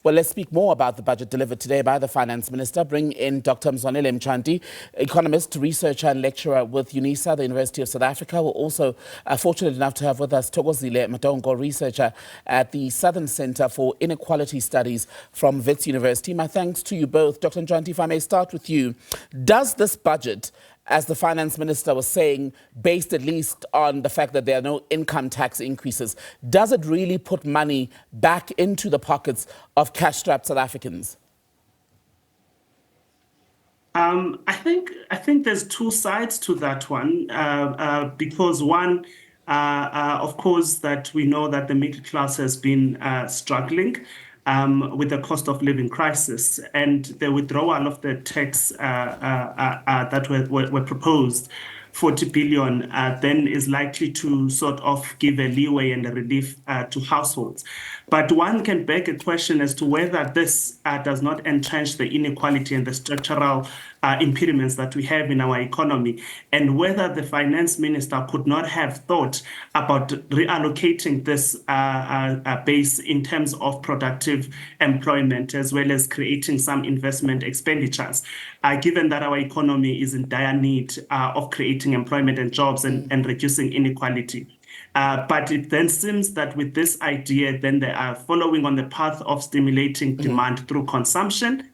Well, let's speak more about the budget delivered today by the Finance Minister. Bring in Dr. Mzwanele Ntshwanti, economist, researcher and lecturer with UNISA, the University of South Africa. We're also fortunate enough to have with us Thokozile, Madonko, researcher at the Southern Centre for Inequality Studies from Wits University. My thanks to you both. Dr. Ntshwanti, if I may start with you. Does this budget, as the Finance Minister was saying, based at least on the fact that there are no income tax increases, does it really put money back into the pockets of cash-strapped South Africans? I think there's two sides to that one, because one, of course, that we know that the middle class has been struggling with the cost of living crisis, and the withdrawal of the tax that were proposed, 40 billion, then is likely to sort of give a leeway and a relief to households. But one can beg a question as to whether this does not entrench the inequality and the structural impediments that we have in our economy, and whether the finance minister could not have thought about reallocating this base in terms of productive employment, as well as creating some investment expenditures, given that our economy is in dire need of creating employment and jobs and reducing inequality. But it then seems that with this idea, then they are following on the path of stimulating demand through consumption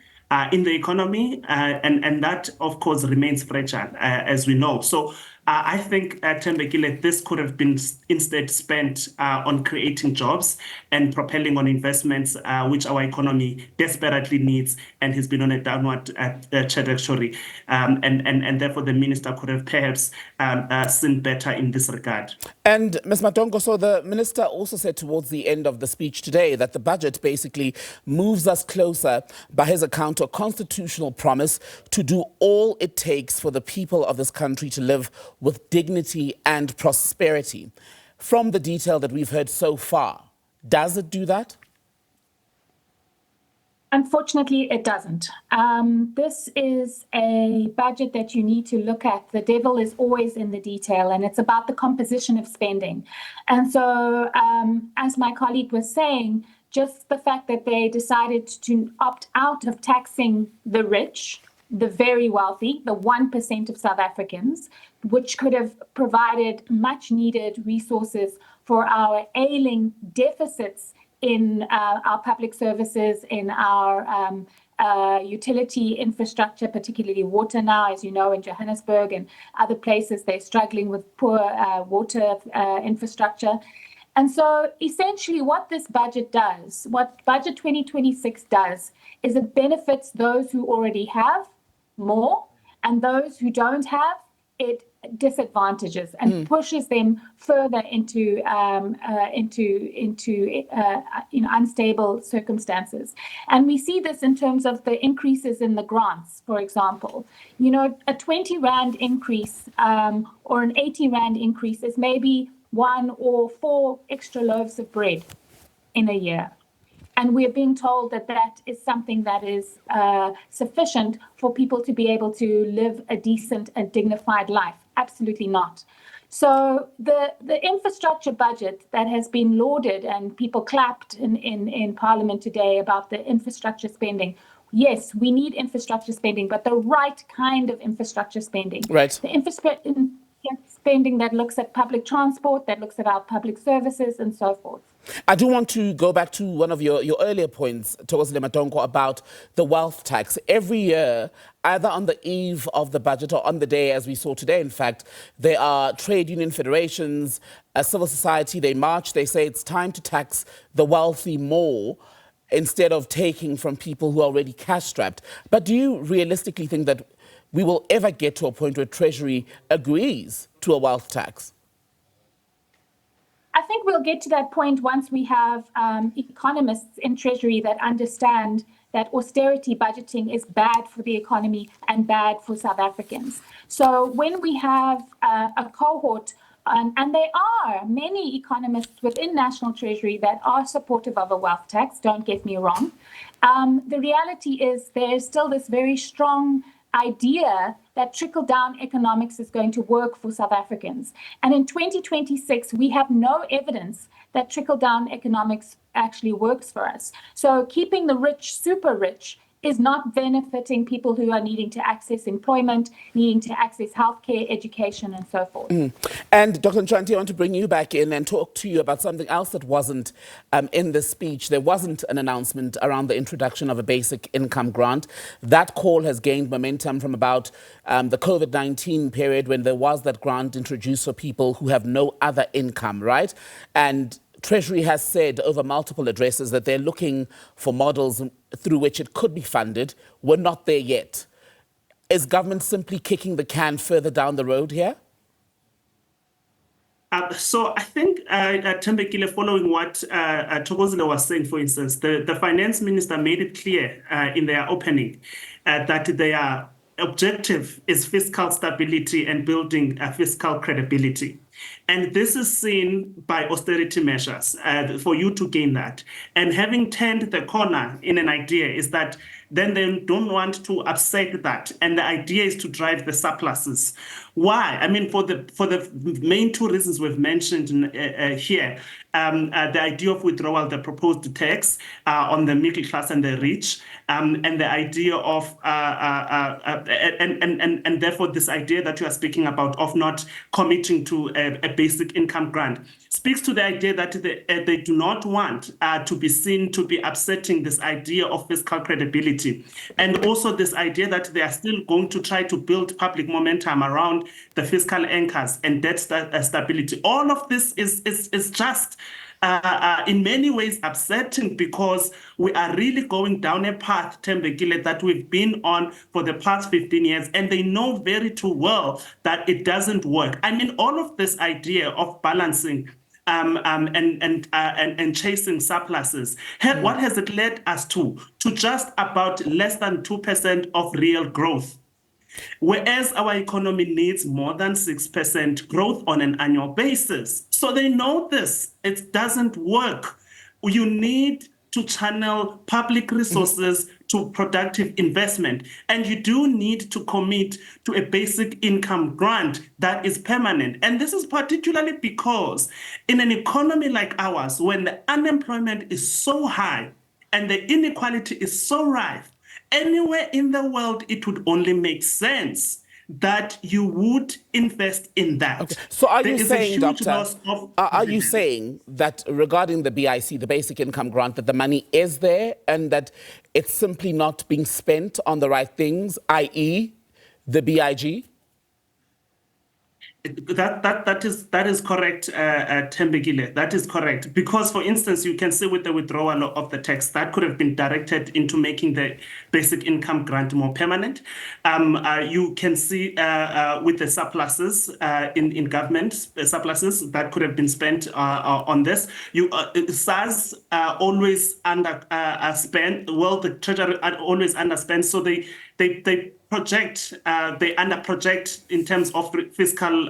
in the economy, and that, of course, remains fragile, as we know. So I think, Thembekile, this could have been instead spent on creating jobs and propelling on investments, which our economy desperately needs and has been on a downward trajectory. And therefore, the minister could have perhaps seen better in this regard. And Ms. Madonko, so the minister also said towards the end of the speech today that the budget basically moves us closer, by his account, to a constitutional promise to do all it takes for the people of this country to live with dignity and prosperity. From the detail that we've heard so far, does it do that? Unfortunately, it doesn't. This is a budget that you need to look at. The devil is always in the detail, and it's about the composition of spending. And so, as my colleague was saying, just the fact that they decided to opt out of taxing the rich, the very wealthy, the 1% of South Africans, which could have provided much needed resources for our ailing deficits in our public services, in our utility infrastructure, particularly water now, as you know, in Johannesburg and other places, they're struggling with poor water infrastructure. And so essentially what this budget does, what Budget 2026 does, is it benefits those who already have more, and those who don't have, it disadvantages and pushes them further into unstable circumstances. And we see this in terms of the increases in the grants, for example. You know, a 20 Rand increase or an 80 Rand increase is maybe 1 or 4 extra loaves of bread in a year. And we're being told that that is something that is sufficient for people to be able to live a decent and dignified life. Absolutely not. So the infrastructure budget that has been lauded, and people clapped in Parliament today about the infrastructure spending. Yes, we need infrastructure spending, but the right kind of infrastructure spending. Right. The infrastructure spending that looks at public transport, that looks at our public services, and so forth. I do want to go back to one of your earlier points, Thokozile Madonko, about the wealth tax. Every year, either on the eve of the budget or on the day, as we saw today, in fact, there are trade union federations, civil society, they march, they say it's time to tax the wealthy more instead of taking from people who are already cash-strapped. But do you realistically think that we will ever get to a point where Treasury agrees to a wealth tax? I think we'll get to that point once we have economists in Treasury that understand that austerity budgeting is bad for the economy and bad for South Africans. So when we have a cohort, and there are many economists within National Treasury that are supportive of a wealth tax, don't get me wrong, the reality is there's still this very strong idea that trickle-down economics is going to work for South Africans. And in 2026, we have no evidence that trickle-down economics actually works for us. So keeping the rich super rich is not benefiting people who are needing to access employment, needing to access healthcare, education, and so forth. And Dr. Ntshwanti, I want to bring you back in and talk to you about something else that wasn't in the speech. There wasn't an announcement around the introduction of a basic income grant. That call has gained momentum from about the COVID-19 period when there was that grant introduced for people who have no other income, right? And Treasury has said over multiple addresses that they're looking for models through which it could be funded. We're not there yet. Is government simply kicking the can further down the road here? So I think, Thembekile, following what Thokozile was saying, for instance, the finance minister made it clear in their opening that their objective is fiscal stability and building fiscal credibility. And this is seen by austerity measures for you to gain that. And having turned the corner in an idea is that then they don't want to upset that. And the idea is to drive the surpluses. Why? I mean, for the main two reasons we've mentioned here, the idea of withdrawal, the proposed tax on the middle class and the rich, and the idea of, and therefore this idea that you are speaking about of not committing to a basic income grant speaks to the idea that they do not want to be seen to be upsetting this idea of fiscal credibility. And also this idea that they are still going to try to build public momentum around the fiscal anchors and debt stability. All of this is just in many ways upsetting because we are really going down a path, Thembekile, that we've been on for the past 15 years, and they know very too well that it doesn't work. I mean, all of this idea of balancing and chasing surpluses, what has it led us to? To just about less than 2% of real growth. Whereas our economy needs more than 6% growth on an annual basis. So they know this. It doesn't work. You need to channel public resources to productive investment. And you do need to commit to a basic income grant that is permanent. And this is particularly because in an economy like ours, when the unemployment is so high and the inequality is so rife, anywhere in the world, it would only make sense that you would invest in that. Okay. So are you saying, Doctor, are you saying that regarding the BIC, the basic income grant, that the money is there and that it's simply not being spent on the right things, i.e. the BIG? That is correct, Thembekile. That is correct. Because, for instance, you can see with the withdrawal of the tax, that could have been directed into making the basic income grant more permanent. You can see with the surpluses in government, surpluses that could have been spent on this. SARS always spend. Well, the Treasury always underspend, so they project, they under project in terms of fiscal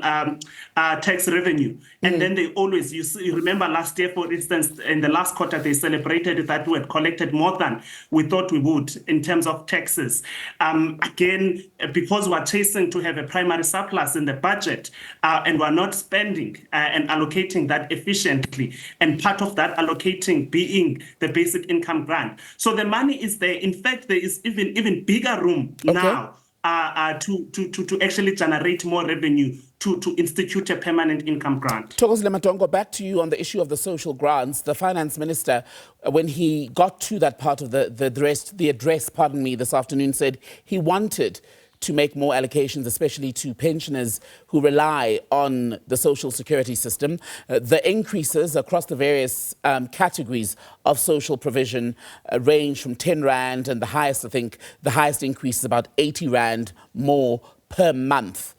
tax revenue. And then they always, you remember last year, for instance, in the last quarter, they celebrated that we had collected more than we thought we would in terms of taxes. Again, because we're chasing to have a primary surplus in the budget and we're not spending and allocating that efficiently. And part of that allocating being the basic income grant. So the money is there. In fact, there is even bigger room now to actually generate more revenue to institute a permanent income grant. Thokozile Madonko, back to you on the issue of the social grants. The finance minister, when he got to that part of the address, this afternoon, said he wanted to make more allocations, especially to pensioners who rely on the social security system. The increases across the various categories of social provision range from 10 Rand, and the highest, I think, the highest increase is about 80 Rand more per month.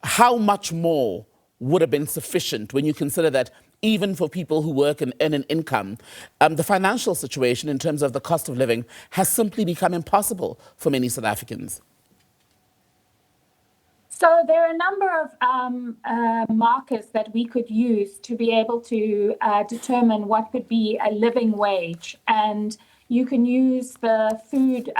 How much more would have been sufficient when you consider that even for people who work and earn an income, the financial situation in terms of the cost of living has simply become impossible for many South Africans? So there are a number of markers that we could use to be able to determine what could be a living wage. And, You can use the food,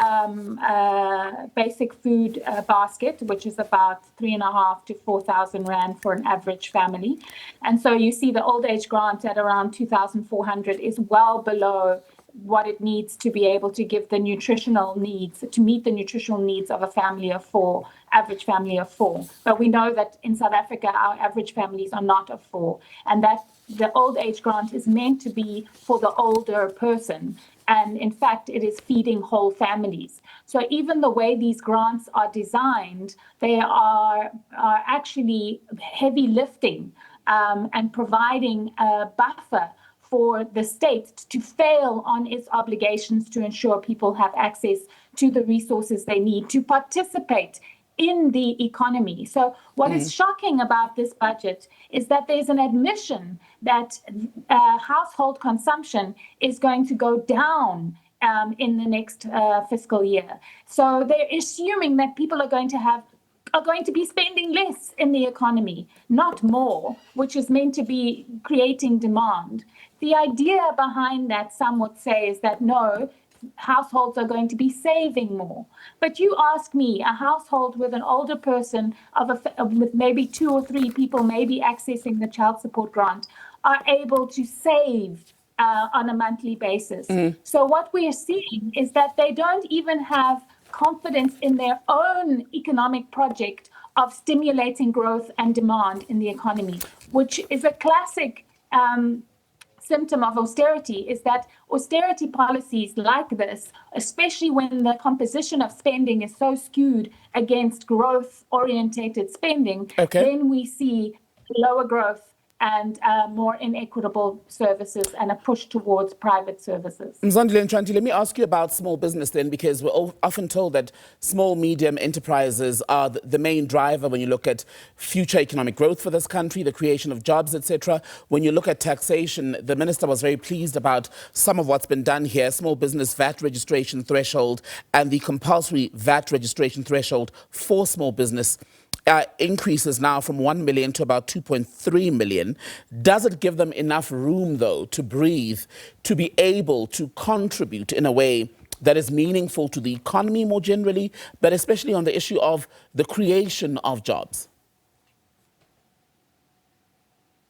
basic food basket, which is about 3,500 to 4,000 Rand for an average family. And so you see the old age grant at around 2,400 is well below what it needs to be able to give the nutritional needs, to meet the nutritional needs of a family of four, average family of four. But we know that in South Africa, our average families are not of four, and that the old age grant is meant to be for the older person. And in fact, it is feeding whole families. So even the way these grants are designed, they are actually heavy lifting and providing a buffer for the state to fail on its obligations to ensure people have access to the resources they need to participate in the economy. So what is shocking about this budget is that there's an admission that household consumption is going to go down in the next fiscal year. So they're assuming that people are going to be spending less in the economy, not more, which is meant to be creating demand. The idea behind that, some would say, is that no, households are going to be saving more. But you ask me, a household with an older person with maybe 2 or 3 people maybe accessing the child support grant are able to save on a monthly basis. So what we are seeing is that they don't even have confidence in their own economic project of stimulating growth and demand in the economy, which is a classic symptom of austerity, is that austerity policies like this, especially when the composition of spending is so skewed against growth-orientated spending, then we see lower growth and more inequitable services and a push towards private services. Mzwanele and Ntshwanti, let me ask you about small business then, because we're often told that small, medium enterprises are the main driver when you look at future economic growth for this country, the creation of jobs, etc. When you look at taxation, the minister was very pleased about some of what's been done here, small business VAT registration threshold and the compulsory VAT registration threshold for small business. Increases now from 1 million to about 2.3 million. Does it give them enough room, though, to breathe, to be able to contribute in a way that is meaningful to the economy more generally, but especially on the issue of the creation of jobs?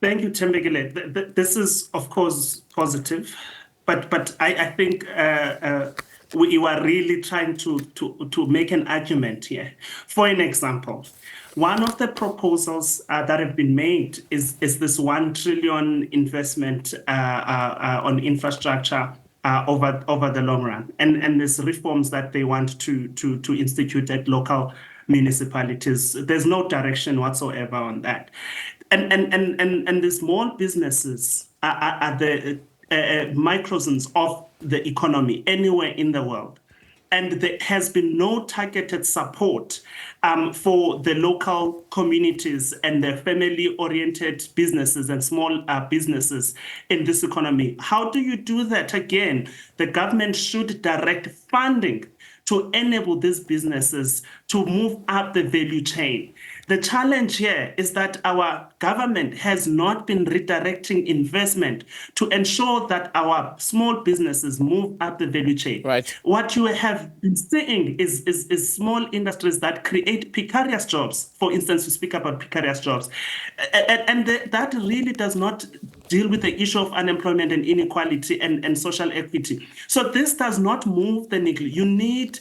Thank you, Thokozile. This is, of course, positive, but I think we are really trying to make an argument here. For an example, one of the proposals that have been made is this 1 trillion investment on infrastructure over the long run, and there's reforms that they want to institute at local municipalities. There's no direction whatsoever on that, and the small businesses are the microcosms of the economy anywhere in the world. And there has been no targeted support for the local communities and the family-oriented businesses and small businesses in this economy. How do you do that? Again, the government should direct funding to enable these businesses to move up the value chain. The challenge here is that our government has not been redirecting investment to ensure that our small businesses move up the value chain. Right. What you have been seeing is small industries that create precarious jobs. For instance, you speak about precarious jobs. And that really does not deal with the issue of unemployment and inequality and social equity. So this does not move the needle. You need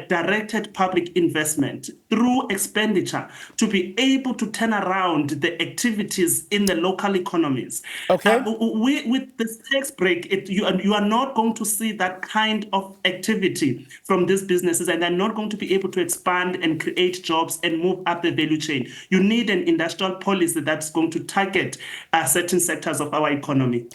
directed public investment through expenditure to be able to turn around the activities in the local economies. Okay. With this tax break, you are not going to see that kind of activity from these businesses, and they're not going to be able to expand and create jobs and move up the value chain. You need an industrial policy that's going to target certain sectors of our economy.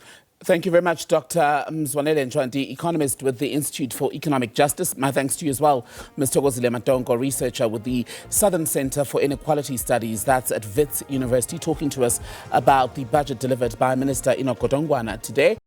Thank you very much, Dr. Mzwanele Ntshwanti, economist with the Institute for Economic Justice. My thanks to you as well, Ms. Thokozile Madonko, researcher with the Southern Center for Inequality Studies. That's at Wits University, talking to us about the budget delivered by Minister Enoch Godongwana today.